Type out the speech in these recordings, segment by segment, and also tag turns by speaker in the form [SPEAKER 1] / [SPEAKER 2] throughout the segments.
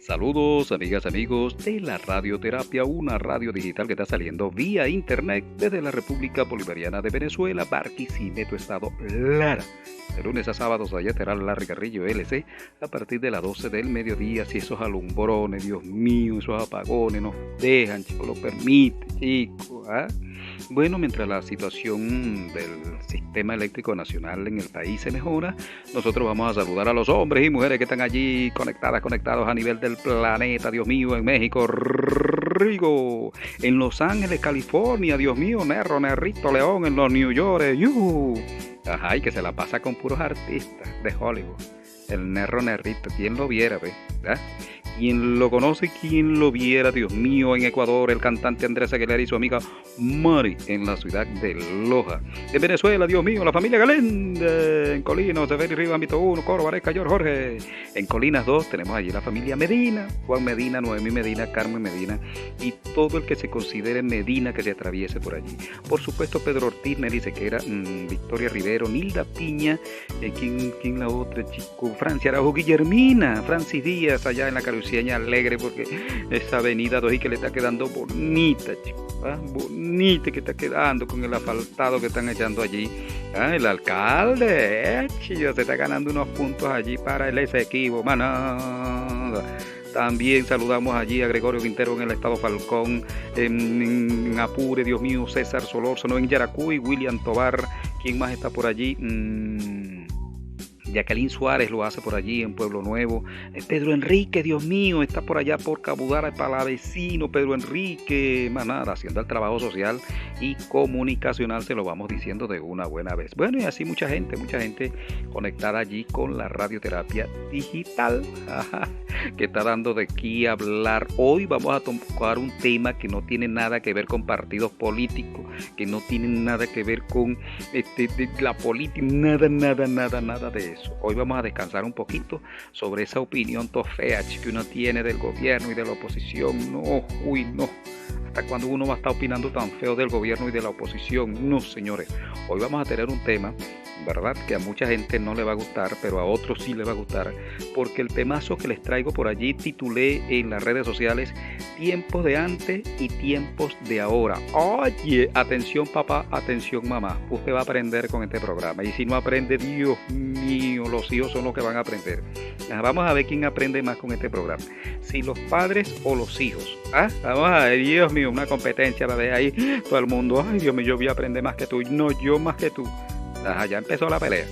[SPEAKER 1] Saludos, amigas, amigos de la radioterapia, una radio digital que está saliendo vía internet desde la República Bolivariana de Venezuela, Barquisimeto, estado Lara. De lunes a sábados, allá estará Larry Carrillo LC a partir de las 12 del mediodía. Si esos alumbrones, Dios mío, esos apagones nos dejan, chicos, lo permite, chicos. Bueno, mientras la situación del sistema eléctrico nacional en el país se mejora, nosotros vamos a saludar a los hombres y mujeres que están allí conectados a nivel del planeta, Dios mío, en México, Rigo, en Los Ángeles, California, Dios mío, Nerrito, León, en los New York, ajá, y que se la pasa con puros artistas de Hollywood. El Nerrito, ¿quién lo viera, ve? ¿Quién lo conoce? ¿Quién lo viera? Dios mío, en Ecuador, el cantante Andrés Aguilera y su amiga Mari en la ciudad de Loja. En Venezuela, Dios mío, la familia Galende. En Colinas, Severi Rivas, Ámbito 1, Córdoba, Areca, Jorge. En Colinas 2 tenemos allí la familia Medina, Juan Medina, Noemí Medina, Carmen Medina y todo el que se considere Medina que se atraviese por allí. Por supuesto, Pedro Ortiz, Nelly Sequera, Victoria Rivero, Nilda Piña, ¿quién la otra, chico? Francia Araujo, Guillermina, Francis Díaz, allá en la Caruciaña Alegre, porque esa avenida 2 y que le está quedando bonita, chico. Bonita que está quedando con el asfaltado que están echando allí. El alcalde, chico, se está ganando unos puntos allí para el Esequibo, manada. También saludamos allí a Gregorio Quintero en el estado Falcón, en Apure, Dios mío, César Solórzano en Yaracuy, William Tobar, ¿quién más está por allí? Jacqueline Suárez lo hace por allí en Pueblo Nuevo. Pedro Enrique, Dios mío, está por allá por Cabudara, Palavecino. Pedro Enrique, manada, haciendo el trabajo social y comunicacional, se lo vamos diciendo de una buena vez. Bueno, y así mucha gente conectada allí con la radioterapia digital, que está dando de qué hablar. Hoy vamos a tocar un tema que no tiene nada que ver con partidos políticos, que no tiene nada que ver con la política, nada de eso. Hoy vamos a descansar un poquito sobre esa opinión fea que uno tiene del gobierno y de la oposición. No. ¿Hasta cuando uno va a estar opinando tan feo del gobierno y de la oposición? No, señores. Hoy vamos a tener un tema, ¿verdad?, que a mucha gente no le va a gustar, pero a otros sí le va a gustar, porque el temazo que les traigo por allí titulé en las redes sociales: tiempos de antes y tiempos de ahora. Oye, atención papá, atención mamá, usted va a aprender con este programa, y si no aprende, Dios mío, los hijos son los que van a aprender. Vamos a ver quién aprende más con este programa, si los padres o los hijos. Vamos a ver, Dios mío, una competencia, va a ver ahí todo el mundo. Ay, Dios mío, yo voy a aprender más que tú. No, yo más que tú. Ya empezó la pelea.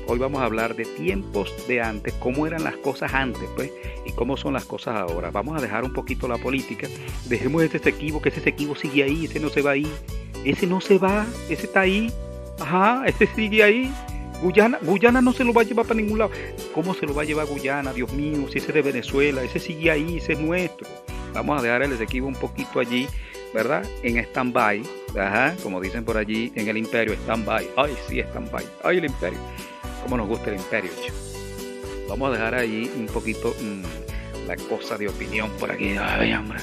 [SPEAKER 1] Hoy vamos a hablar de tiempos de antes, cómo eran las cosas antes, pues, y cómo son las cosas ahora. Vamos a dejar un poquito la política. Dejemos ese Esequibo, que ese Esequibo sigue ahí, ese no se va ahí. Ese no se va, ese está ahí. Ese sigue ahí. Guyana no se lo va a llevar para ningún lado. ¿Cómo se lo va a llevar Guyana? Dios mío, si ese es de Venezuela, ese sigue ahí, ese es nuestro. Vamos a dejar el Esequibo un poquito allí, ¿verdad? En stand-by, como dicen por allí en el imperio, stand-by. Ay, sí, stand-by. Ay, el imperio. Cómo nos gusta el imperio, chico. Vamos a dejar ahí un poquito la cosa de opinión por aquí. Ay, hombre.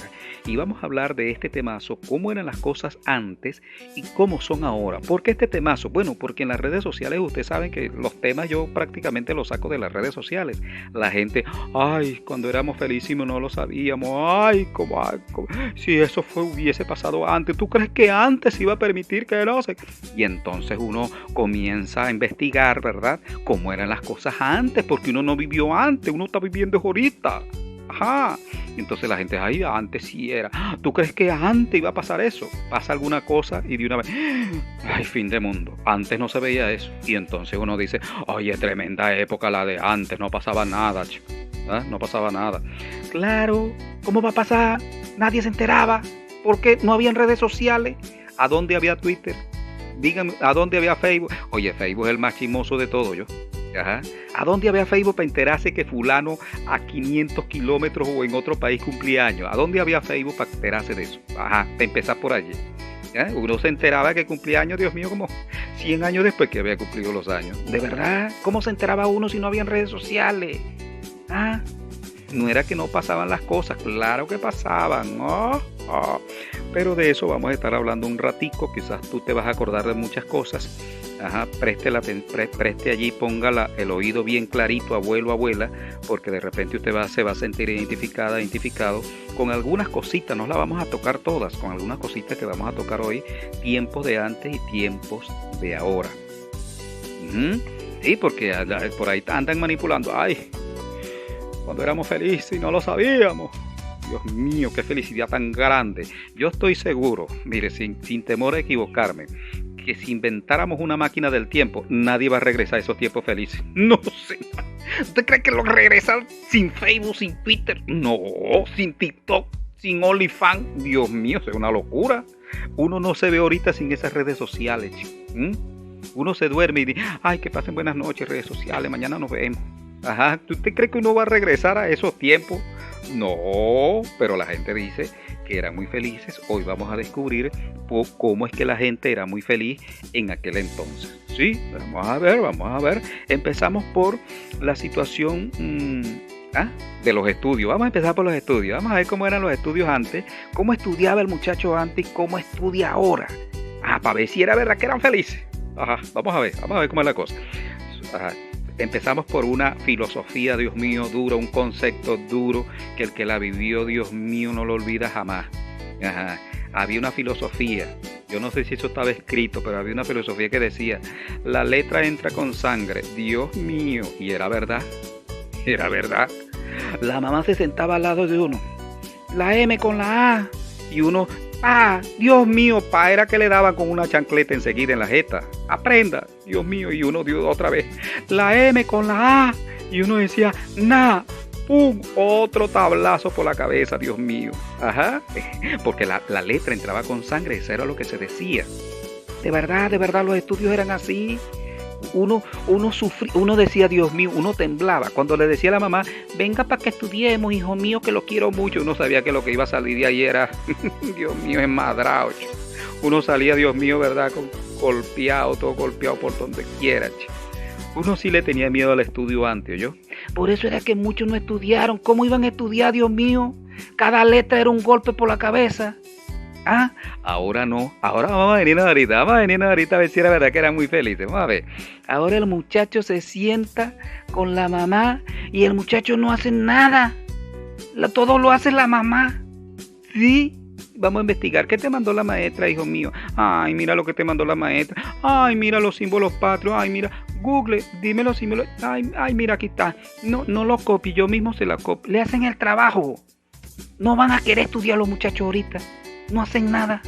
[SPEAKER 1] Y vamos a hablar de este temazo, cómo eran las cosas antes y cómo son ahora. ¿Por qué este temazo? Bueno, porque en las redes sociales ustedes saben que los temas yo prácticamente los saco de las redes sociales. La gente, ay, cuando éramos felicísimos no lo sabíamos. Ay, como si eso hubiese pasado antes. ¿Tú crees que antes se iba a permitir que no sé? Y entonces uno comienza a investigar, ¿verdad?, cómo eran las cosas antes, porque uno no vivió antes, uno está viviendo ahorita. Entonces la gente, ay, antes sí era. ¿Tú crees que antes iba a pasar eso? Pasa alguna cosa y de una vez, ay, fin de mundo. Antes no se veía eso. Y entonces uno dice, oye, tremenda época la de antes, no pasaba nada, chico. No pasaba nada. Claro, ¿cómo va a pasar? Nadie se enteraba. ¿Por qué no habían redes sociales? ¿A dónde había Twitter? Díganme, ¿a dónde había Facebook? Oye, Facebook es el más chismoso de todo, yo. ¿A dónde había Facebook para enterarse que fulano a 500 kilómetros o en otro país cumplía años? ¿A dónde había Facebook para enterarse de eso? Para empezar por allí. Uno se enteraba que cumplía años, Dios mío, como 100 años después que había cumplido los años. ¿De verdad? ¿Cómo se enteraba uno si no habían redes sociales? No era que no pasaban las cosas, claro que pasaban. Pero de eso vamos a estar hablando un ratico. Quizás tú te vas a acordar de muchas cosas Ajá, preste allí, ponga el oído bien clarito, abuelo, abuela, porque de repente usted se va a sentir identificado con algunas cositas, no las vamos a tocar todas, con algunas cositas que vamos a tocar hoy, tiempos de antes y tiempos de ahora. Sí, porque por ahí andan manipulando, ay, cuando éramos felices y no lo sabíamos. Dios mío, qué felicidad tan grande. Yo estoy seguro, mire, sin temor a equivocarme, que si inventáramos una máquina del tiempo, nadie va a regresar a esos tiempos felices. No sé. ¿Usted cree que lo regresan sin Facebook, sin Twitter? No, sin TikTok, sin OnlyFans. Dios mío, eso es una locura. Uno no se ve ahorita sin esas redes sociales. Uno se duerme y dice, ay, que pasen buenas noches, redes sociales, mañana nos vemos. Ajá, ¿usted cree que uno va a regresar a esos tiempos? No, pero la gente dice que eran muy felices. Hoy vamos a descubrir cómo es que la gente era muy feliz en aquel entonces. Sí, vamos a ver. Empezamos por la situación de los estudios. Vamos a empezar por los estudios. Vamos a ver cómo eran los estudios antes, cómo estudiaba el muchacho antes y cómo estudia ahora. Para ver si era verdad que eran felices. Ajá, vamos a ver cómo es la cosa. Ajá. Empezamos por una filosofía, Dios mío, dura, un concepto duro, que el que la vivió, Dios mío, no lo olvida jamás. Ajá. Había una filosofía, yo no sé si eso estaba escrito, pero había una filosofía que decía, la letra entra con sangre, Dios mío, y era verdad. La mamá se sentaba al lado de uno, la M con la A, y uno, Dios mío, era que le daba con una chancleta enseguida en la jeta. Aprenda, Dios mío, y uno dio otra vez. La M con la A, y uno decía, pum, otro tablazo por la cabeza, Dios mío. Ajá, porque la letra entraba con sangre, eso era lo que se decía. De verdad, los estudios eran así. Uno sufría, uno decía, Dios mío, uno temblaba. Cuando le decía a la mamá, venga para que estudiemos, hijo mío, que lo quiero mucho. Uno sabía que lo que iba a salir de ahí era, Dios mío, enmadrado. Uno salía, Dios mío, ¿verdad? Todo golpeado por donde quiera. Uno sí le tenía miedo al estudio antes, ¿yo? Por eso era que muchos no estudiaron. ¿Cómo iban a estudiar, Dios mío? Cada letra era un golpe por la cabeza. Ahora no. Ahora vamos a venir ahorita a ver si era verdad que eran muy felices. Vamos a ver. Ahora el muchacho se sienta con la mamá y el muchacho no hace nada. Todo lo hace la mamá. ¿Sí? Vamos a investigar. ¿Qué te mandó la maestra, hijo mío? Ay, mira lo que te mandó la maestra. Ay, mira los símbolos patrios. Ay, mira. Google, dime los símbolos. Ay, mira, aquí está. No lo copie, yo mismo se la copio. Le hacen el trabajo. No van a querer estudiar los muchachos ahorita. No hacen nada.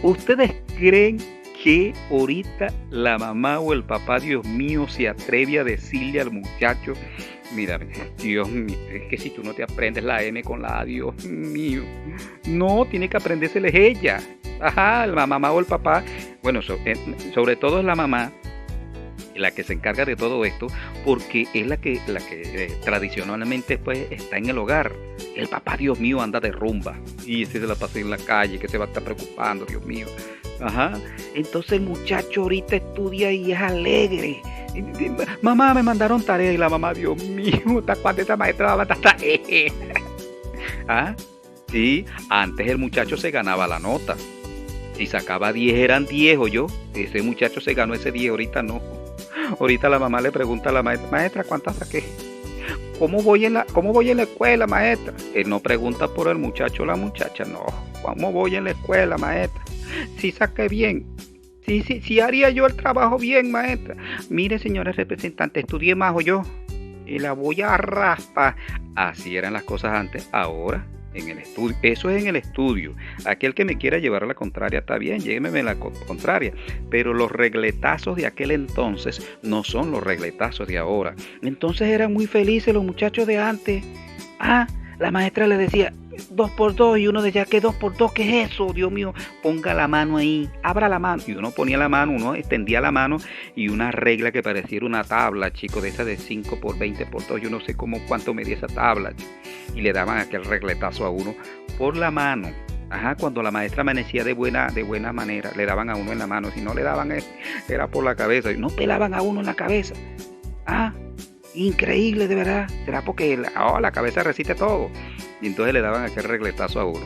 [SPEAKER 1] ¿Ustedes creen que ahorita la mamá o el papá, Dios mío, se atreve a decirle al muchacho, mira, Dios mío, es que si tú no te aprendes la M con la A, Dios mío, no, tiene que aprendérseles ella. Ajá, la mamá o el papá, bueno, sobre todo es la mamá la que se encarga de todo esto, porque es la que tradicionalmente pues está en el hogar. El papá, Dios mío, anda de rumba y ese se la pasa en la calle, que se va a estar preocupando, Dios mío. Ajá. Entonces el muchacho ahorita estudia y es alegre. Mamá, me mandaron tarea y la mamá, Dios mío, ¿cuándo esta maestra va a estar? Sí, antes el muchacho se ganaba la nota. Si sacaba 10 eran 10, o yo. Ese muchacho se ganó ese 10, ahorita no. Ahorita la mamá le pregunta a la maestra, ¿cuántas saqué? ¿Cómo voy en la escuela, maestra? Él no pregunta por el muchacho o la muchacha, no. ¿Cómo voy en la escuela, maestra? Sí saqué bien. Sí haría yo el trabajo bien, maestra. Mire, señora representante, estudié más o yo. Y la voy a raspar. Así eran las cosas antes. Ahora, en el estudio. Eso es en el estudio. Aquel que me quiera llevar a la contraria está bien, lléveme la contraria. Pero los regletazos de aquel entonces no son los regletazos de ahora. Entonces eran muy felices los muchachos de antes. La maestra le decía 2x2 y uno decía, ¿qué 2x2? ¿Qué es eso? Dios mío, ponga la mano ahí, abra la mano. Y uno ponía la mano, uno extendía la mano y una regla que pareciera una tabla, chico, de esa de 5x20x2. Yo no sé cuánto medía esa tabla, chico. Y le daban aquel regletazo a uno por la mano. Cuando la maestra amanecía de buena manera, le daban a uno en la mano. Si no le daban, era por la cabeza. Y no pelaban a uno en la cabeza. Increíble, de verdad. Será porque la cabeza resiste todo. Y entonces le daban aquel regletazo a uno.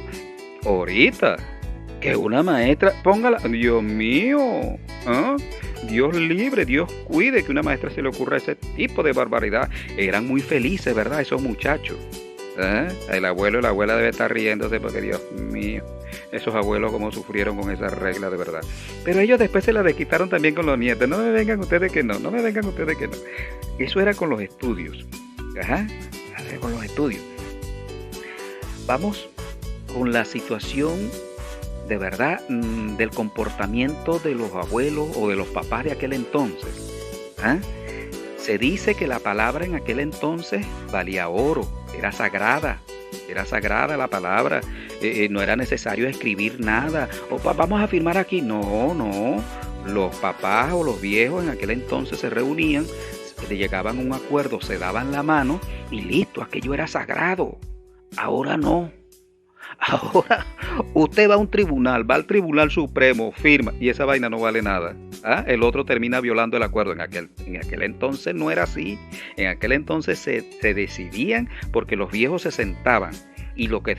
[SPEAKER 1] Ahorita, que una maestra, póngala, Dios mío, ¿Ah? Dios libre, Dios cuide que una maestra se le ocurra ese tipo de barbaridad. Eran muy felices, ¿verdad? Esos muchachos. ¿Ah? El abuelo y la abuela debe estar riéndose porque Dios mío, esos abuelos como sufrieron con esa regla de verdad. Pero ellos después se la desquitaron también con los nietos. No me vengan ustedes que no, no me vengan ustedes que no. Eso era con los estudios. Ajá, con los estudios. Vamos con la situación de verdad del comportamiento de los abuelos o de los papás de aquel entonces. ¿Ah? Se dice que la palabra en aquel entonces valía oro, era sagrada la palabra, no era necesario escribir nada, vamos a firmar aquí, no, los papás o los viejos en aquel entonces se reunían, llegaban a un acuerdo, se daban la mano y listo, aquello era sagrado. Ahora no. Ahora usted va a un tribunal, va al Tribunal Supremo, firma y esa vaina no vale nada. ¿Ah? El otro termina violando el acuerdo. En aquel entonces no era así. En aquel entonces se decidían porque los viejos se sentaban y lo que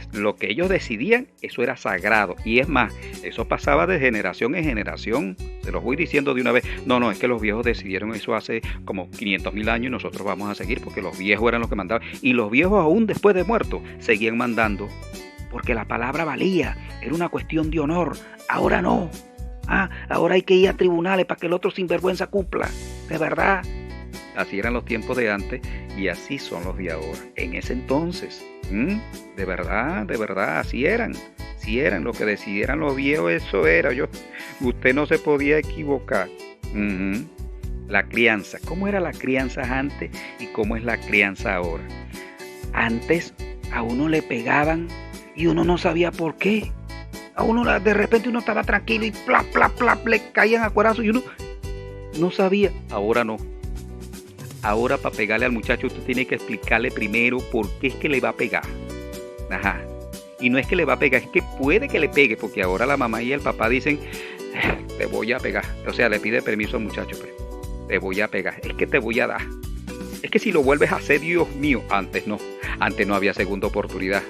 [SPEAKER 1] ellos decidían, eso era sagrado. Y es más, eso pasaba de generación en generación. Se los voy diciendo de una vez. No, es que los viejos decidieron eso hace como 500.000 años y nosotros vamos a seguir porque los viejos eran los que mandaban. Y los viejos aún después de muertos seguían mandando. Porque la palabra valía, era una cuestión de honor. Ahora no. Ahora hay que ir a tribunales para que el otro sinvergüenza cumpla. De verdad. Así eran los tiempos de antes y así son los de ahora. En ese entonces, de verdad, así eran. Si eran lo que decidieran los viejos, eso era. Usted no se podía equivocar. La crianza. ¿Cómo era la crianza antes y cómo es la crianza ahora? Antes a uno le pegaban y uno no sabía por qué. A uno de repente uno estaba tranquilo y plap, le caían a cuerazos y uno no sabía. Ahora no. Ahora para pegarle al muchacho usted tiene que explicarle primero por qué es que le va a pegar. Ajá. Y no es que le va a pegar, es que puede que le pegue, porque ahora la mamá y el papá dicen, te voy a pegar. O sea, le pide permiso al muchacho, pues. Te voy a pegar, es que te voy a dar. Es que si lo vuelves a hacer, Dios mío, antes no había segunda oportunidad.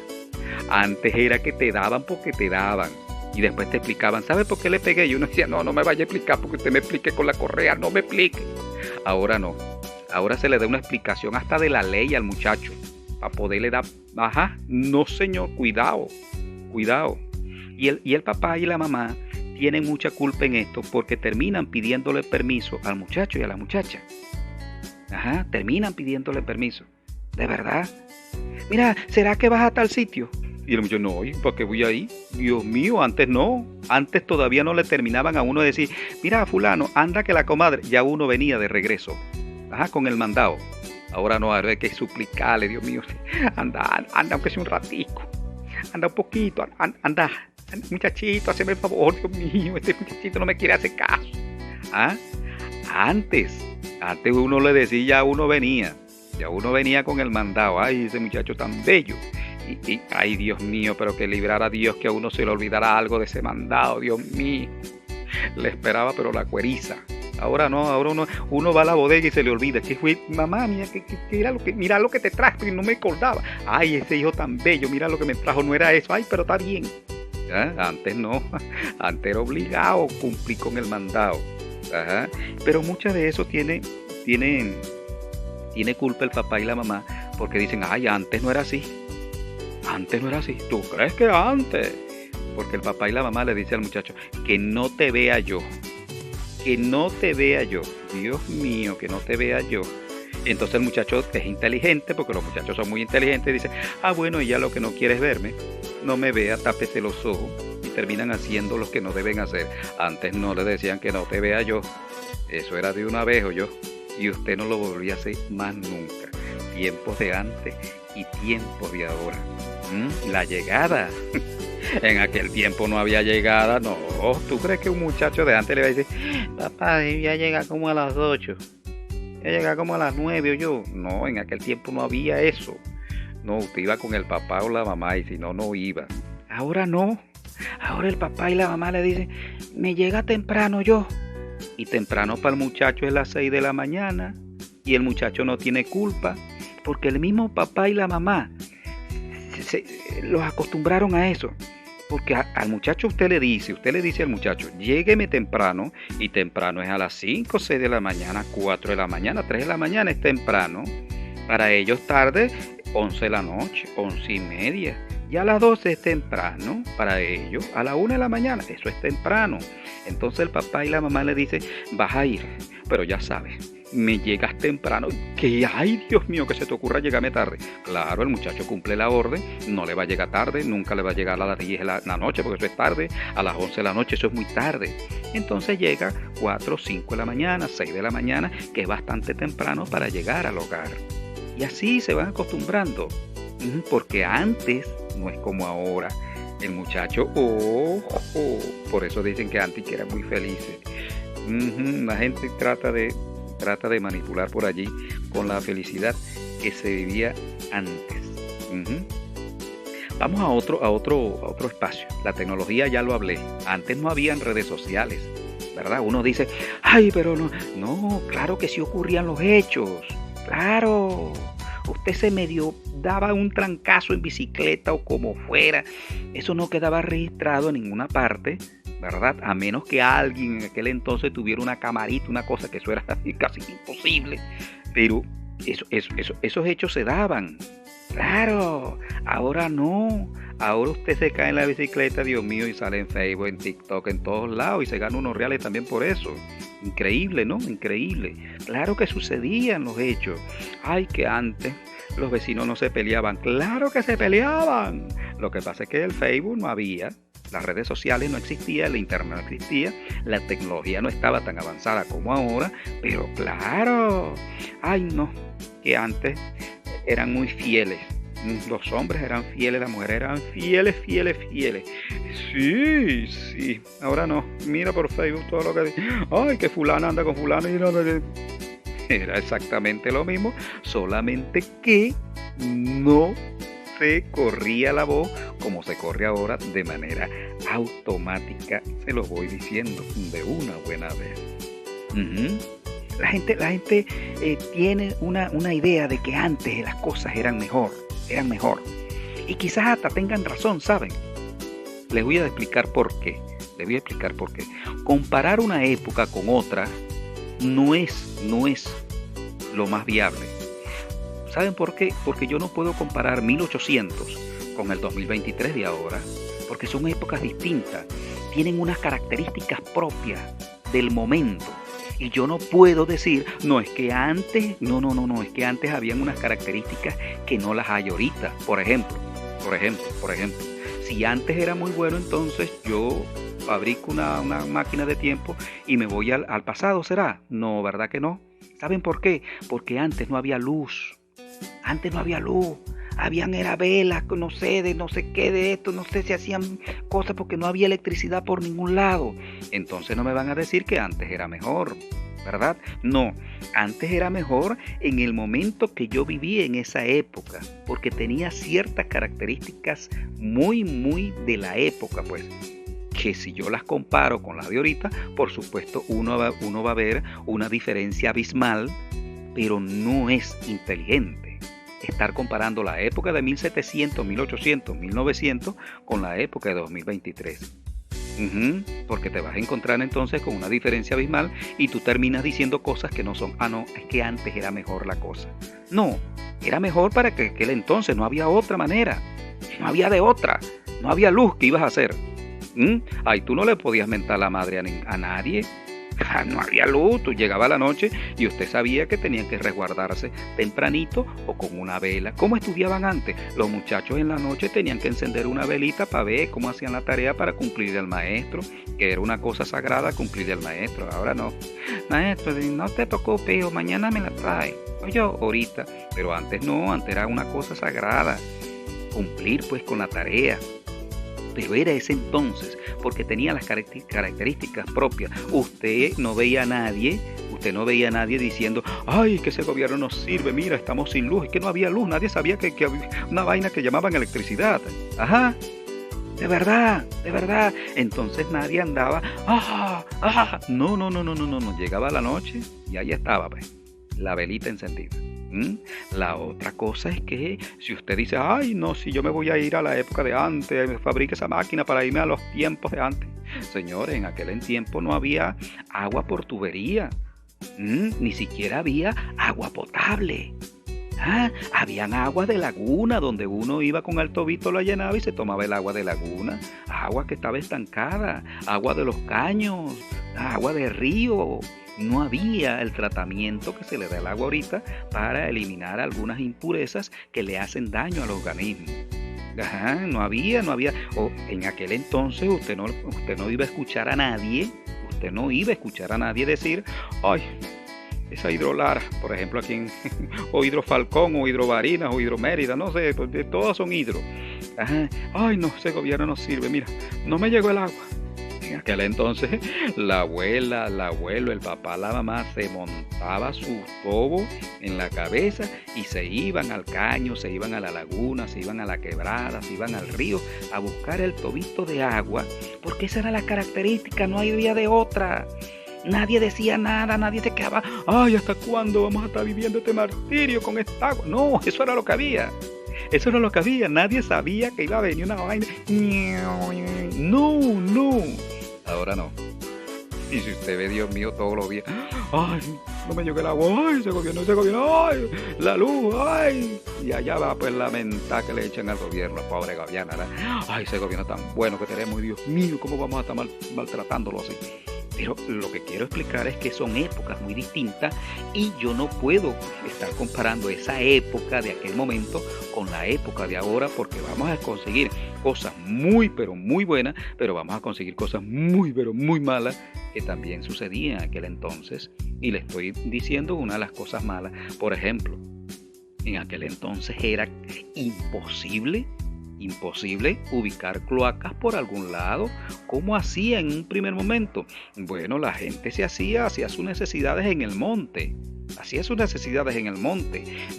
[SPEAKER 1] Antes era que te daban porque te daban. Y después te explicaban, ¿sabe por qué le pegué? Y uno decía, no me vaya a explicar porque usted me explique con la correa, no me explique. Ahora no. Ahora se le da una explicación hasta de la ley al muchacho. Para poderle dar, no señor, cuidado. Y el papá y la mamá tienen mucha culpa en esto porque terminan pidiéndole permiso al muchacho y a la muchacha. Terminan pidiéndole permiso. ¿De verdad? Mira, ¿será que vas a tal sitio? Y el muchacho, no, ¿para qué voy ahí? Dios mío, antes no. Antes todavía no le terminaban a uno de decir, mira, fulano, anda que la comadre. Ya uno venía de regreso. Con el mandado. Ahora no, ahora hay que suplicarle, Dios mío. Anda, aunque sea un ratico. Anda un poquito, anda. Muchachito, hazme el favor, Dios mío. Este muchachito no me quiere hacer caso. Antes uno le decía, ya uno venía con el mandado. Ay, ese muchacho tan bello. Y ay, Dios mío, pero que librara a Dios que a uno se le olvidara algo de ese mandado, Dios mío. Le esperaba, pero la cueriza. Ahora no, ahora uno va a la bodega y se le olvida. Que fue, mamá, mira lo que te trajo y no me acordaba. Ay, ese hijo tan bello, mira lo que me trajo, no era eso. Ay, pero está bien. Antes no, antes era obligado cumplir con el mandado. Pero muchas de eso tiene culpa el papá y la mamá porque dicen, ay, antes no era así. Antes no era así. ¿Tú crees que antes? Porque el papá y la mamá le dicen al muchacho, que no te vea yo. Que no te vea yo. Dios mío, que no te vea yo. Entonces el muchacho es inteligente, porque los muchachos son muy inteligentes, dice, bueno, ya lo que no quiere es verme, no me vea, tápese los ojos, y terminan haciendo lo que no deben hacer. Antes no le decían que no te vea yo, eso era de una vez o yo, y usted no lo volvía a hacer más nunca. Tiempos de antes y tiempos de ahora. La llegada. En aquel tiempo no había llegada, no. ¿Tú crees que un muchacho de antes le va a decir, papá, ya llega como a las 8? Ya llega como a las 9 o yo. No, en aquel tiempo no había eso. No, usted iba con el papá o la mamá y si no, no iba. Ahora no. Ahora el papá y la mamá le dicen, me llega temprano yo. Y temprano para el muchacho es las 6 de la mañana. Y el muchacho no tiene culpa. Porque el mismo papá y la mamá los acostumbraron a eso. Porque al muchacho usted le dice al muchacho, llégueme temprano, y temprano es a las 5, 6 de la mañana, 4 de la mañana, 3 de la mañana es temprano. Para ellos tarde, 11 de la noche, 11:30. Y a las 12 es temprano para ellos. A la 1 de la mañana, eso es temprano. Entonces el papá y la mamá le dicen, vas a ir, pero ya sabes, me llegas temprano. Que ay, Dios mío, que se te ocurra llegarme tarde. Claro, el muchacho cumple la orden, no le va a llegar tarde, nunca le va a llegar a las 10 de la noche, porque eso es tarde. A las 11 de la noche, eso es muy tarde. Entonces llega 4, 5 de la mañana, 6 de la mañana, que es bastante temprano para llegar al hogar. Y así se van acostumbrando. Porque antes no es como ahora. El muchacho, por eso dicen que antes que eran muy felices. La gente trata de manipular por allí con la felicidad que se vivía antes. Vamos a otro espacio. La tecnología ya lo hablé. Antes no habían redes sociales, ¿verdad? Uno dice, ay, pero no, claro que sí ocurrían los hechos. Claro. Usted se medio daba un trancazo en bicicleta o como fuera. Eso no quedaba registrado en ninguna parte, ¿verdad? A menos que alguien en aquel entonces tuviera una camarita, una cosa que eso era casi imposible. Pero esos hechos se daban. Claro, ahora no. Ahora usted se cae en la bicicleta, Dios mío, y sale en Facebook, en TikTok, en todos lados, y se gana unos reales también por eso. Increíble, ¿no? Increíble. Claro que sucedían los hechos. Ay, que antes los vecinos no se peleaban. Claro que se peleaban. Lo que pasa es que el Facebook no había, las redes sociales no existían, el internet no existía, la tecnología no estaba tan avanzada como ahora, pero claro, ay no, que antes eran muy fieles. Los hombres eran fieles, las mujeres eran fieles. Sí. Ahora no. Mira por Facebook todo lo que dice. Ay, que fulana anda con fulano. Era exactamente lo mismo, solamente que no se corría la voz como se corre ahora de manera automática. Se los voy diciendo de una buena vez. La gente tiene una idea de que antes las cosas eran mejor. Y quizás hasta tengan razón, ¿saben? Les voy a explicar por qué. Comparar una época con otra no es lo más viable. ¿Saben por qué? Porque yo no puedo comparar 1800 con el 2023 de ahora, porque son épocas distintas, tienen unas características propias del momento. Y yo no puedo decir, no, es que antes, no, es que antes habían unas características que no las hay ahorita. Por ejemplo, si antes era muy bueno, entonces yo fabrico una máquina de tiempo y me voy al pasado, ¿será? No, ¿verdad que no? ¿Saben por qué? Porque antes no había luz. Habían velas, no sé, de no sé qué de esto, no sé si hacían cosas porque no había electricidad por ningún lado. Entonces no me van a decir que antes era mejor, ¿verdad? No, antes era mejor en el momento que yo viví en esa época, porque tenía ciertas características muy de la época, pues, que si yo las comparo con las de ahorita, por supuesto uno va a ver una diferencia abismal, pero no es inteligente estar comparando la época de 1700, 1800, 1900 con la época de 2023. Porque te vas a encontrar entonces con una diferencia abismal y tú terminas diciendo cosas que no son. No, es que antes era mejor la cosa. No, era mejor para que aquel entonces no había otra manera. No había de otra. No había luz. ¿Qué ibas a hacer? Ay, tú no le podías mentar la madre a nadie. No había luz, tú llegabas a la noche y usted sabía que tenían que resguardarse tempranito o con una vela. ¿Cómo estudiaban antes? Los muchachos en la noche tenían que encender una velita para ver cómo hacían la tarea para cumplir al maestro, que era una cosa sagrada cumplir al maestro. Ahora no. Maestro, no te preocupes, mañana me la trae. Oye, ahorita. Pero antes no, antes era una cosa sagrada. Cumplir pues con la tarea. Pero era ese entonces, porque tenía las características propias. Usted no veía a nadie diciendo, ay, que ese gobierno no sirve, mira, estamos sin luz. Es que no había luz, nadie sabía que había una vaina que llamaban electricidad. Ajá, de verdad. Entonces nadie andaba, no. Llegaba la noche y ahí estaba, pues, la velita encendida. ¿Mm? La otra cosa es que si usted dice, ay, no, si yo me voy a ir a la época de antes, me fabrique esa máquina para irme a los tiempos de antes. Señores, en aquel tiempo no había agua por tubería, ni siquiera había agua potable. Habían aguas de laguna donde uno iba con el tobito, la llenaba y se tomaba el agua de laguna, agua que estaba estancada, agua de los caños, agua de río. No había el tratamiento que se le da al agua ahorita para eliminar algunas impurezas que le hacen daño al organismo. No había. O en aquel entonces usted no iba a escuchar a nadie, decir, ay, esa hidrolara, por ejemplo aquí o hidrofalcón, o hidrovarinas, o hidromérida, no sé, todas son hidro. Ay, no, ese gobierno no sirve, mira, no me llegó el agua. En aquel entonces la abuela, el abuelo, el papá, la mamá se montaba su tobo en la cabeza y se iban al caño, se iban a la laguna, se iban a la quebrada, se iban al río a buscar el tobito de agua, porque esa era la característica, no había de otra. Nadie decía nada, nadie se quedaba, ay, ¿hasta cuándo vamos a estar viviendo este martirio con esta agua? No, eso era lo que había. Eso era lo que había. Nadie sabía que iba a venir una vaina. No. Ahora no. Y si usted ve, Dios mío, todos los días, ay, no me llegó el agua, ay, ese gobierno, ay, la luz, ay. Y allá va pues la mentada que le echan al gobierno, pobre Gaviana, ¿verdad? Ay, ese gobierno tan bueno que tenemos, y Dios mío, ¿cómo vamos a estar maltratándolo así? Pero lo que quiero explicar es que son épocas muy distintas y yo no puedo estar comparando esa época de aquel momento con la época de ahora, porque vamos a conseguir cosas muy pero muy buenas, pero vamos a conseguir cosas muy pero muy malas que también sucedían en aquel entonces. Y le estoy diciendo una de las cosas malas. Por ejemplo, en aquel entonces era imposible ubicar cloacas por algún lado. ¿Cómo hacía en un primer momento? Bueno, la gente hacía sus necesidades en el monte.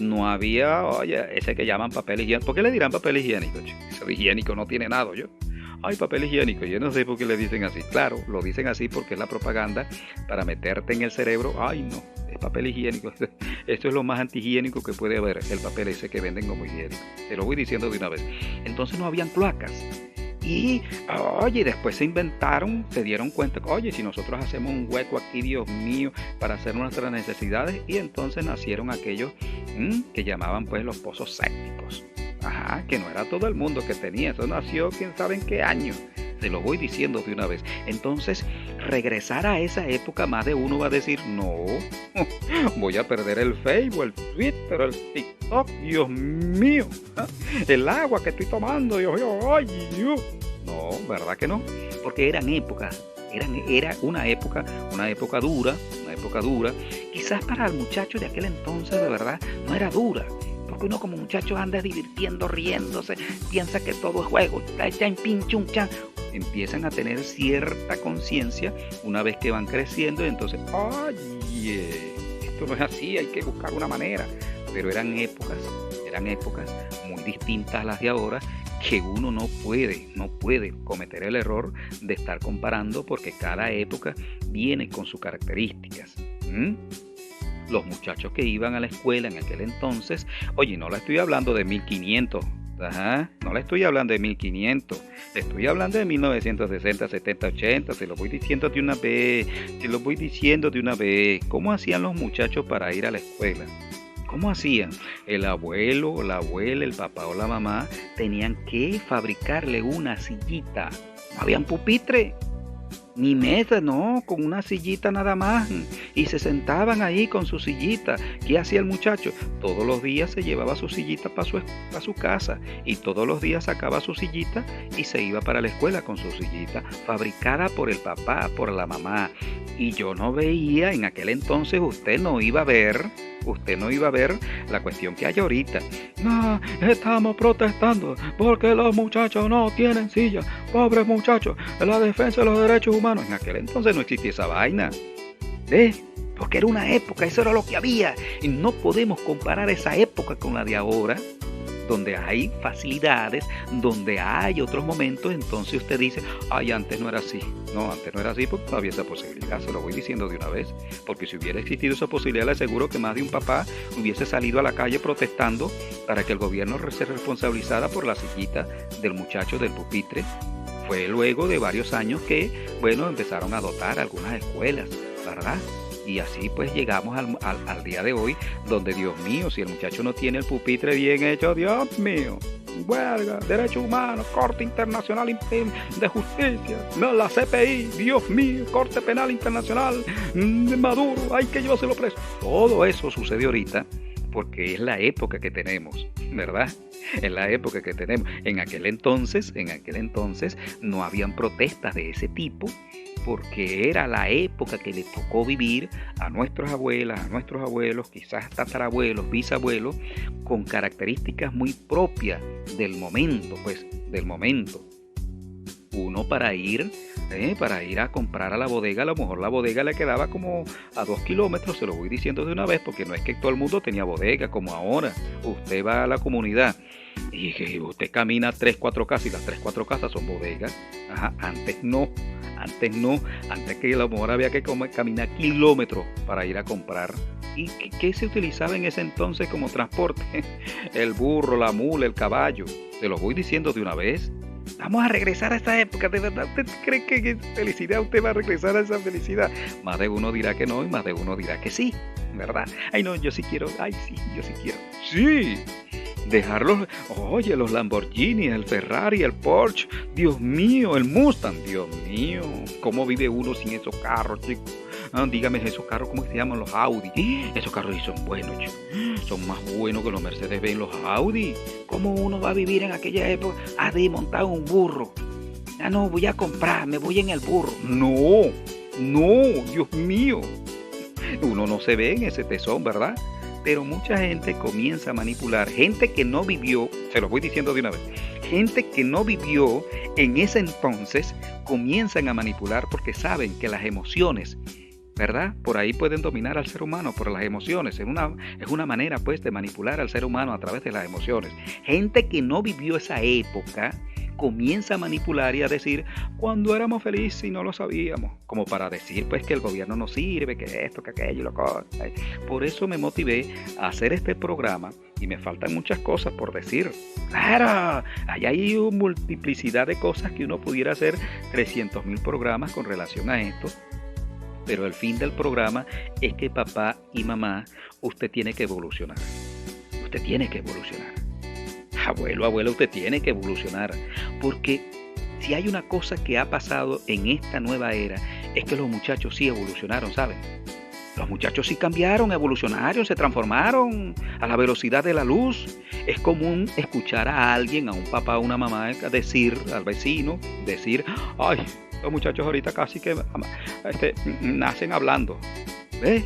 [SPEAKER 1] No había, oye, ese que llaman papel higiénico. ¿Por qué le dirán papel higiénico? Eso de higiénico no tiene nada, Ay, papel higiénico, yo no sé por qué le dicen así. Claro, lo dicen así porque es la propaganda para meterte en el cerebro. Ay, no, es papel higiénico. Esto es lo más antihigiénico que puede haber, el papel ese que venden como higiénico. Te lo voy diciendo de una vez. Entonces no habían cloacas. Y, oye, después se dieron cuenta, oye, si nosotros hacemos un hueco aquí, Dios mío, para hacer nuestras necesidades, y entonces nacieron aquellos que llamaban pues los pozos sépticos. Que no era todo el mundo que tenía, eso nació quién sabe en qué año. Te lo voy diciendo de una vez. Entonces, regresar a esa época, más de uno va a decir, no, voy a perder el Facebook, el Twitter, el TikTok, Dios mío, el agua que estoy tomando, Dios mío, ay, Dios. No, ¿verdad que no? Porque eran épocas, era una época dura, quizás para el muchacho de aquel entonces, de verdad, no era dura. Porque uno como muchacho anda divirtiendo, riéndose, piensa que todo es juego, empiezan a tener cierta conciencia una vez que van creciendo, y entonces, esto no es así, hay que buscar una manera. Pero eran épocas muy distintas a las de ahora, que uno no puede cometer el error de estar comparando, porque cada época viene con sus características. Los muchachos que iban a la escuela en aquel entonces, oye, no le estoy hablando de 1500, no le estoy hablando de 1500, le estoy hablando de 1960, 70, 80, se lo voy diciendo de una vez, ¿Cómo hacían los muchachos para ir a la escuela? ¿Cómo hacían? El abuelo, la abuela, el papá o la mamá tenían que fabricarle una sillita, no habían pupitre, ni mesa, no, con una sillita nada más, y se sentaban ahí con su sillita. ¿Qué hacía el muchacho? Todos los días se llevaba su sillita para su casa, y todos los días sacaba su sillita y se iba para la escuela con su sillita, fabricada por el papá, por la mamá. Y yo no veía, en aquel entonces usted no iba a ver la cuestión que hay ahorita. No, estamos protestando porque los muchachos no tienen silla, pobres muchachos, la defensa de los derechos humanos. En aquel entonces no existía esa vaina, porque era una época, eso era lo que había, y no podemos comparar esa época con la de ahora. donde hay facilidades, donde hay otros momentos, entonces usted dice, ay, antes no era así. No, antes no era así porque no había esa posibilidad, se lo voy diciendo de una vez, porque si hubiera existido esa posibilidad, le aseguro que más de un papá hubiese salido a la calle protestando para que el gobierno se responsabilizara por la sillita del muchacho del pupitre. Fue luego de varios años que, bueno, empezaron a dotar algunas escuelas, ¿verdad? Y así pues llegamos al día de hoy, donde Dios mío, si el muchacho no tiene el pupitre bien hecho, Dios mío, huelga, derechos humanos, Corte Internacional de Justicia, no, la CPI, Dios mío, Corte Penal Internacional, Maduro, hay que llevárselo preso. Todo eso sucede ahorita porque es la época que tenemos, ¿verdad? Es la época que tenemos. En aquel entonces no habían protestas de ese tipo, porque era la época que le tocó vivir a nuestras abuelas, a nuestros abuelos, quizás tatarabuelos, bisabuelos, con características muy propias del momento, pues, del momento. Uno para ir a comprar a la bodega, a lo mejor la bodega le quedaba como a 2 kilómetros, se lo voy diciendo de una vez, porque no es que todo el mundo tenía bodega como ahora. Usted va a la comunidad y usted camina 3, 4 casas y las 3, 4 casas son bodegas. Ajá, antes que a lo mejor había que caminar kilómetros para ir a comprar. ¿Y qué se utilizaba en ese entonces como transporte? El burro, la mula, el caballo. Se lo voy diciendo de una vez. Vamos a regresar a esa época, ¿de verdad usted cree que es felicidad? ¿Usted va a regresar a esa felicidad? Más de uno dirá que no y más de uno dirá que sí, ¿verdad? Ay no, yo sí quiero, ay sí, yo sí quiero. Sí, dejarlos, oye, los Lamborghini, el Ferrari, el Porsche, Dios mío, el Mustang, Dios mío, ¿cómo vive uno sin esos carros, chicos? Dígame, esos carros, ¿cómo se llaman? Los Audi. Esos carros sí son buenos, chicos. Son más buenos que los Mercedes-Benz, los Audi. ¿Cómo uno va a vivir en aquella época? De montar un burro. No, voy a comprar, me voy en el burro. No, Dios mío. Uno no se ve en ese tesón, ¿verdad? Pero mucha gente comienza a manipular. Gente que no vivió, se lo voy diciendo de una vez. Gente que no vivió en ese entonces comienzan a manipular porque saben que las emociones, ¿verdad? Por ahí pueden dominar al ser humano, por las emociones. Es una manera, pues, de manipular al ser humano a través de las emociones. Gente que no vivió esa época comienza a manipular y a decir, cuando éramos felices y no lo sabíamos. Como para decir, pues, que el gobierno no sirve, que esto, que aquello, lo que... Por eso me motivé a hacer este programa y me faltan muchas cosas por decir. Claro, hay multiplicidad de cosas que uno pudiera hacer 300,000 programas con relación a esto. Pero el fin del programa es que papá y mamá, usted tiene que evolucionar. Usted tiene que evolucionar. Abuelo, abuela, usted tiene que evolucionar. Porque si hay una cosa que ha pasado en esta nueva era, es que los muchachos sí evolucionaron, ¿saben? Los muchachos sí cambiaron, evolucionaron, se transformaron a la velocidad de la luz. Es común escuchar a alguien, a un papá o una mamá, decir al vecino, ay, los muchachos ahorita casi que nacen hablando. ¿Ves?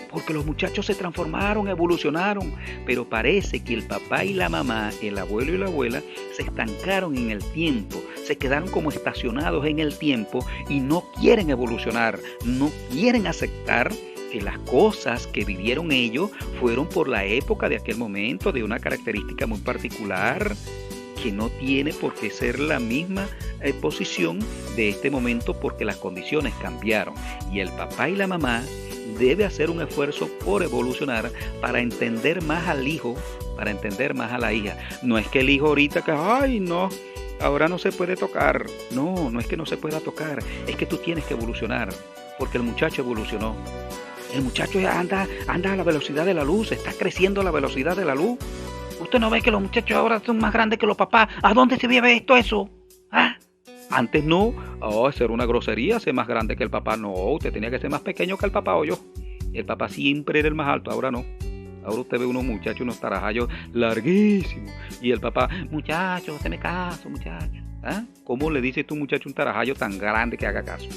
[SPEAKER 1] Porque los muchachos se transformaron, evolucionaron. Pero parece que el papá y la mamá, el abuelo y la abuela, se estancaron en el tiempo. Se quedaron como estacionados en el tiempo y no quieren evolucionar. No quieren aceptar que las cosas que vivieron ellos fueron por la época de aquel momento, de una característica muy particular, que no tiene por qué ser la misma posición de este momento porque las condiciones cambiaron. Y el papá y la mamá debe hacer un esfuerzo por evolucionar para entender más al hijo, para entender más a la hija. No es que el hijo ahorita que, ay no, ahora no se puede tocar. No, no es que no se pueda tocar, es que tú tienes que evolucionar porque el muchacho evolucionó. El muchacho anda a la velocidad de la luz, está creciendo a la velocidad de la luz. ¿Usted no ve que los muchachos ahora son más grandes que los papás? ¿A dónde se había visto eso? ¿Ah? Antes no. Eso era una grosería, ser más grande que el papá. No, usted tenía que ser más pequeño que el papá o yo. El papá siempre era el más alto, ahora no. Ahora usted ve unos muchachos, unos tarajayos larguísimos. Y el papá, muchacho, hazme caso, muchacho. ¿Ah? ¿Cómo le dices tú, muchacho, un tarajayo tan grande que haga caso?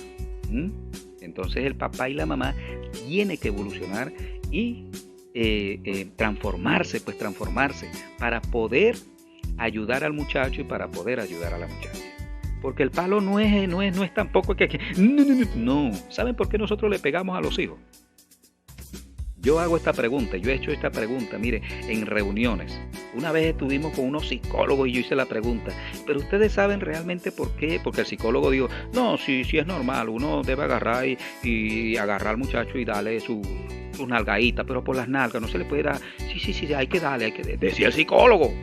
[SPEAKER 1] Entonces el papá y la mamá tienen que evolucionar y transformarse para poder ayudar al muchacho y para poder ayudar a la muchacha. Porque el palo no es tampoco que no. ¿Saben por qué nosotros le pegamos a los hijos? Yo he hecho esta pregunta, mire, en reuniones. Una vez estuvimos con unos psicólogos y yo hice la pregunta, pero ustedes saben realmente por qué, porque el psicólogo dijo, no, sí, sí es normal, uno debe agarrar y agarrar al muchacho y darle sus nalgaditas, pero por las nalgas no se le puede dar, sí, sí, sí, hay que darle, decía el psicólogo.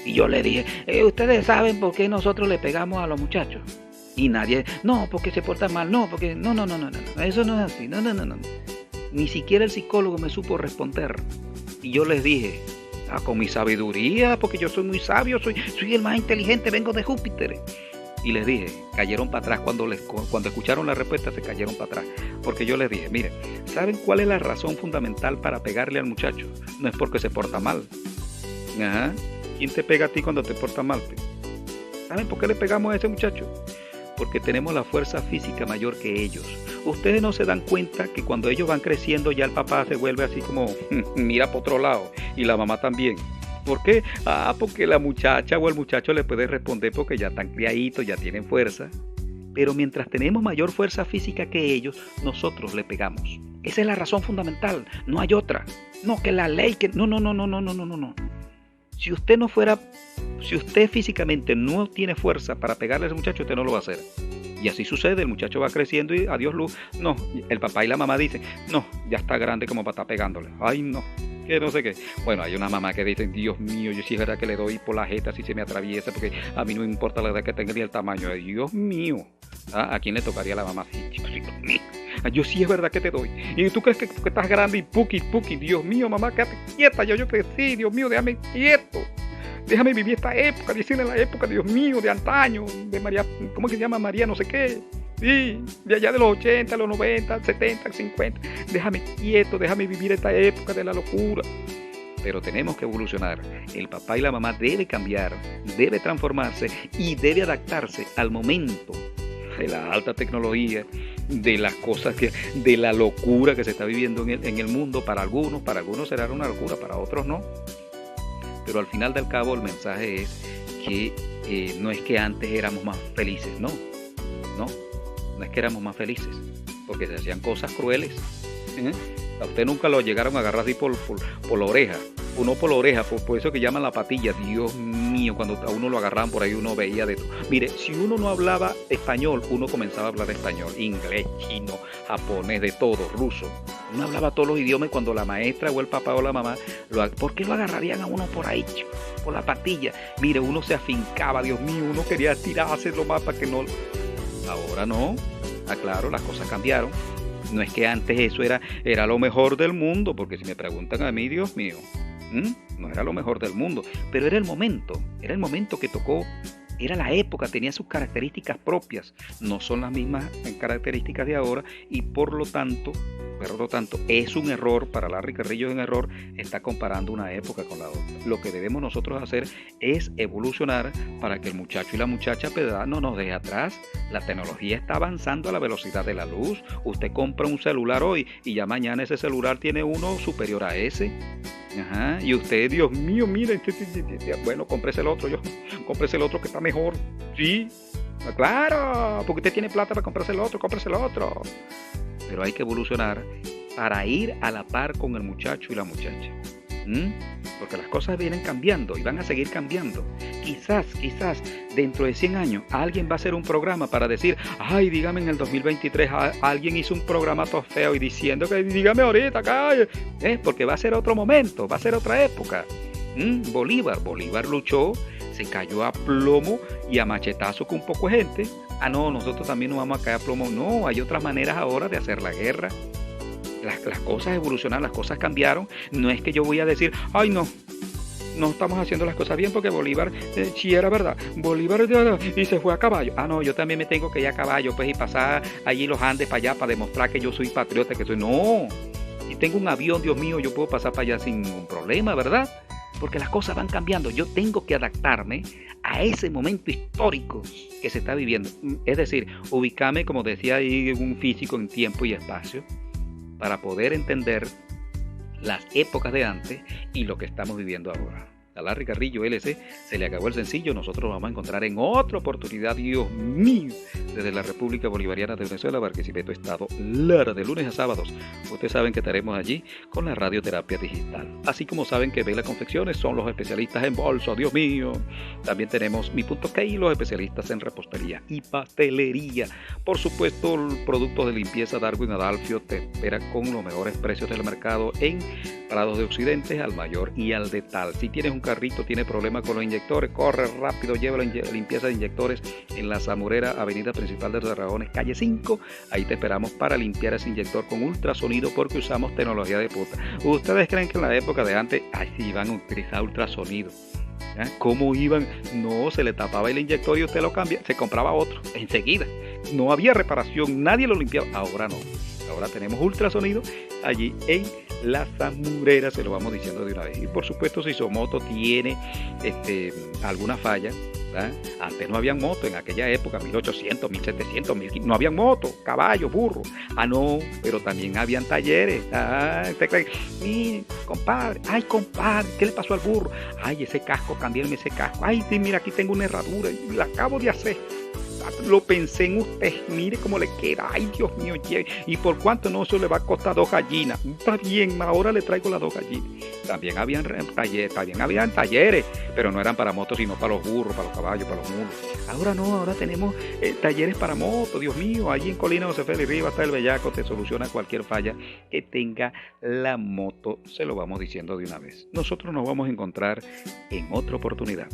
[SPEAKER 1] Y yo le dije, ¿ustedes saben por qué nosotros le pegamos a los muchachos? Y nadie, no, porque se porta mal, no, porque, no, eso no es así, no. Ni siquiera el psicólogo me supo responder. Y yo les dije, con mi sabiduría, porque yo soy muy sabio, soy el más inteligente, vengo de Júpiter. Y les dije, cayeron para atrás, cuando escucharon la respuesta se cayeron para atrás. Porque yo les dije, miren, ¿saben cuál es la razón fundamental para pegarle al muchacho? No es porque se porta mal. Ajá. ¿Quién te pega a ti cuando te porta mal? ¿Saben por qué le pegamos a ese muchacho? Porque tenemos la fuerza física mayor que ellos. Ustedes no se dan cuenta que cuando ellos van creciendo ya el papá se vuelve así como mira por otro lado y la mamá también. ¿Por qué? Porque la muchacha o el muchacho le puede responder porque ya están criaditos, ya tienen fuerza. Pero mientras tenemos mayor fuerza física que ellos, nosotros le pegamos. Esa es la razón fundamental, no hay otra. No, que la ley, que no. Si usted físicamente no tiene fuerza para pegarle a ese muchacho, usted no lo va a hacer. Y así sucede, el muchacho va creciendo y adiós luz. No, el papá y la mamá dicen, no, ya está grande como para estar pegándole. Ay, no, que no sé qué. Bueno, hay una mamá que dice, Dios mío, yo sí es verdad que le doy por la jeta si se me atraviesa, porque a mí no me importa la edad que tenga ni el tamaño. Ay, Dios mío. ¿A quién le tocaría a la mamá? Sí, chiquito mío. Yo sí es verdad que te doy. Y tú crees que estás grande y puki, Dios mío, mamá, quédate quieta. Yo crecí, Dios mío, déjame quieto. Déjame vivir esta época, decirle la época, Dios mío, de antaño, de María, ¿cómo es que se llama? María no sé qué. Sí, de allá de los 80, los 90, 70, 50. Déjame quieto, déjame vivir esta época de la locura. Pero tenemos que evolucionar. El papá y la mamá debe cambiar, debe transformarse y debe adaptarse al momento de la alta tecnología, de las cosas de la locura que se está viviendo en el mundo. Para algunos será una locura, para otros no. Pero al final del cabo el mensaje es que no es que antes éramos más felices, no es que éramos más felices, porque se hacían cosas crueles. A usted nunca lo llegaron a agarrar así por la oreja, uno por la oreja, por eso que llaman la patilla. Dios mío, cuando a uno lo agarraban por ahí uno veía de todo. Mire, si uno no hablaba español, uno comenzaba a hablar español, inglés, chino, japonés, de todo, ruso. Uno hablaba todos los idiomas y cuando la maestra o el papá o la mamá, ¿por qué lo agarrarían a uno por ahí, por la patilla? Mire, uno se afincaba, Dios mío, uno quería tirarse lo más para que no. Ahora no, claro, las cosas cambiaron. No es que antes eso era lo mejor del mundo, porque si me preguntan a mí, Dios mío, no era lo mejor del mundo, pero era el momento que tocó, era la época, tenía sus características propias, no son las mismas características de ahora y por lo tanto es un error, para Larry Carrillo es un error, está comparando una época con la otra. Lo que debemos nosotros hacer es evolucionar para que el muchacho y la muchacha no nos deje atrás. La tecnología está avanzando a la velocidad de la luz. Usted compra un celular hoy y ya mañana ese celular tiene uno superior a ese. Ajá, y usted, Dios mío, mire, bueno, cómprese el otro que está mejor. Sí, claro, porque usted tiene plata para comprarse el otro. Pero hay que evolucionar para ir a la par con el muchacho y la muchacha. Porque las cosas vienen cambiando y van a seguir cambiando. Quizás dentro de 100 años alguien va a hacer un programa para decir, ay, dígame en el 2023 alguien hizo un programa todo feo y diciendo que dígame ahorita, calle. Porque va a ser otro momento, va a ser otra época. Bolívar luchó, se cayó a plomo y a machetazo con un poco de gente. No, nosotros también nos vamos a caer a plomo. No, hay otras maneras ahora de hacer la guerra. Las cosas evolucionaron, las cosas cambiaron. No es que yo voy a decir, ay, no estamos haciendo las cosas bien porque Bolívar, sí era verdad, Bolívar y se fue a caballo. No, yo también me tengo que ir a caballo, pues, y pasar allí los Andes para allá para demostrar que yo soy patriota, que soy. No, si tengo un avión, Dios mío, yo puedo pasar para allá sin ningún problema, ¿verdad? Porque las cosas van cambiando. Yo tengo que adaptarme a ese momento histórico que se está viviendo. Es decir, ubicarme, como decía ahí un físico, en tiempo y espacio, para poder entender las épocas de antes y lo que estamos viviendo ahora. a Larry Carrillo LC, se le acabó el sencillo. Nosotros nos vamos a encontrar en otra oportunidad, Dios mío, desde la República Bolivariana de Venezuela, Barquisimeto, Estado Lara, de lunes a sábados. Ustedes saben que estaremos allí con la radioterapia digital. Así como saben que Vela Confecciones son los especialistas en bolsos, Dios mío. También tenemos Mi Punto K, los especialistas en repostería y pastelería. Por supuesto, el producto de limpieza Darwin Adalfio te espera con los mejores precios del mercado en Prados de Occidente, al Mayor y al Detal. Si tienes un carrito, tienes problemas con los inyectores, corre rápido, lleva la limpieza de inyectores en La Zamorera, avenida principal de Tarragones, calle 5. Ahí te esperamos para limpiar ese inyector con ultrasonido, porque usamos tecnología de punta. ¿Ustedes creen que en la época de antes, sí iban a utilizar ultrasonido? ¿Cómo iban? No, se le tapaba el inyector y usted lo cambia, se compraba otro enseguida. No había reparación, nadie lo limpiaba. Ahora no. Ahora tenemos ultrasonido allí en La Zamorera, se lo vamos diciendo de una vez. Y por supuesto, si su moto tiene alguna falla, ¿verdad? Antes no habían moto, en aquella época, 1800, 1700, 1500, no habían moto, caballo, burro. No, pero también habían talleres. ¿Usted cree? Mire, compadre, compadre, ¿qué le pasó al burro? Ese casco, cámbiame ese casco. Sí, mira, aquí tengo una herradura y la acabo de hacer. Lo pensé en usted, mire cómo le queda. Dios mío, ¿y por cuánto? No, eso le va a costar 2 gallinas. Está bien, ahora le traigo las 2 gallinas. También habían talleres, pero no eran para motos, sino para los burros, para los caballos, para los mulos. Ahora no, ahora tenemos talleres para motos, Dios mío. Allí en Colina José Félix Rivas está el Bellaco, te soluciona cualquier falla que tenga la moto, se lo vamos diciendo de una vez. Nosotros nos vamos a encontrar en otra oportunidad.